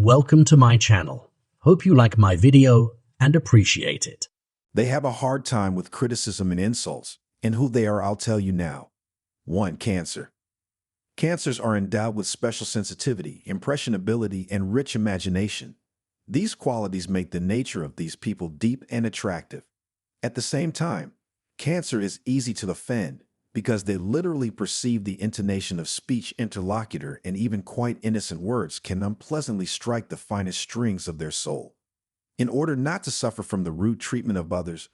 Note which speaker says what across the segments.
Speaker 1: Welcome to my channel. Hope you like my video and appreciate it.
Speaker 2: They have a hard time with criticism and insults, and who they are I'll tell you now. 1. Cancer. Cancers are endowed with special sensitivity, impressionability, and rich imagination. These qualities make the nature of these people deep and attractive. At the same time, Cancer is easy to offend because they literally perceive the intonation of speech interlocutor, and even quite innocent words can unpleasantly strike the finest strings of their soul. In order not to suffer from the rude treatment of others,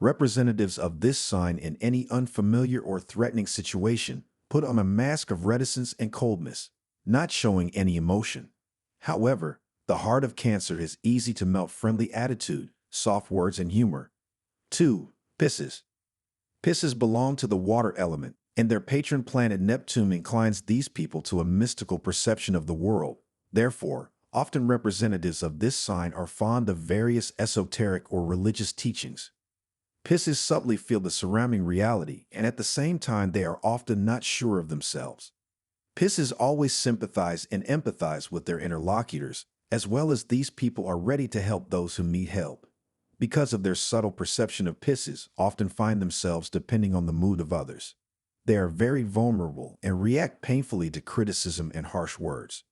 Speaker 2: representatives of this sign in any unfamiliar or threatening situation put on a mask of reticence and coldness, not showing any emotion. However, the heart of Cancer is easy to melt friendly attitude, soft words, and humor. 2. Pisces. Pisces belong to the water element, and their patron planet Neptune inclines these people to a mystical perception of the world. Therefore, often representatives of this sign are fond of various esoteric or religious teachings. Pisces subtly feel the surrounding reality, and at the same time they are often not sure of themselves. Pisces always sympathize and empathize with their interlocutors, as well as these people are ready to help those who need help. Because of their subtle perception of Pisces, often find themselves depending on the mood of others. They are very vulnerable and react painfully to criticism and harsh words.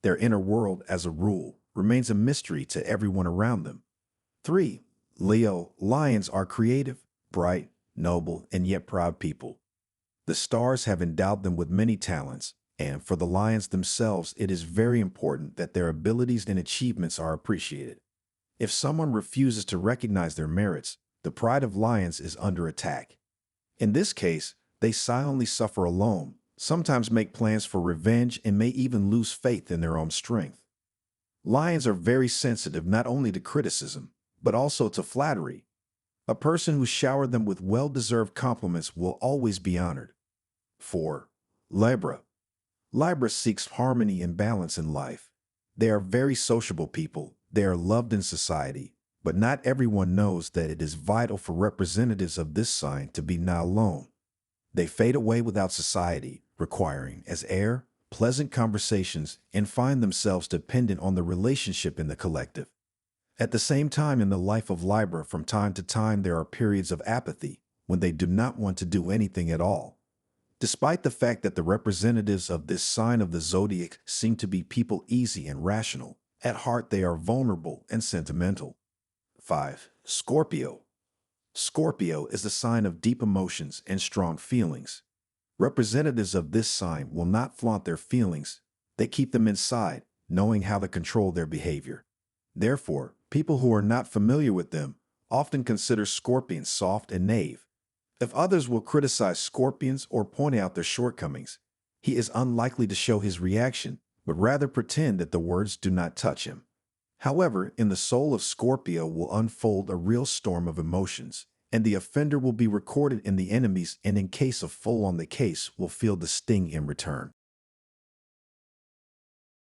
Speaker 2: Their inner world, as a rule, remains a mystery to everyone around them. 3. Leo. Lions are creative, bright, noble, and yet proud people. The stars have endowed them with many talents, and for the lions themselves, it is very important that their abilities and achievements are appreciated. If someone refuses to recognize their merits, the pride of lions is under attack. In this case, they silently suffer alone, sometimes make plans for revenge, and may even lose faith in their own strength. Lions are very sensitive not only to criticism, but also to flattery. A person who showered them with well-deserved compliments will always be honored. 4. Libra. Libra seeks harmony and balance in life. They are very sociable people. They are loved in society, but not everyone knows that it is vital for representatives of this sign to be not alone. They fade away without society, requiring, as air, pleasant conversations, and find themselves dependent on the relationship in the collective. At the same time, in the life of Libra, from time to time there are periods of apathy when they do not want to do anything at all. Despite the fact that the representatives of this sign of the zodiac seem to be people easy and rational, at heart they are vulnerable and sentimental. 5. Scorpio. Scorpio is the sign of deep emotions and strong feelings. Representatives of this sign will not flaunt their feelings. They keep them inside, knowing how to control their behavior. Therefore, people who are not familiar with them often consider Scorpions soft and naive. If others will criticize Scorpions or point out their shortcomings, he is unlikely to show his reaction, but rather pretend that the words do not touch him. However, in the soul of Scorpio will unfold a real storm of emotions, and the offender will be recorded in the enemies, and in case of full on the case will feel the sting in return.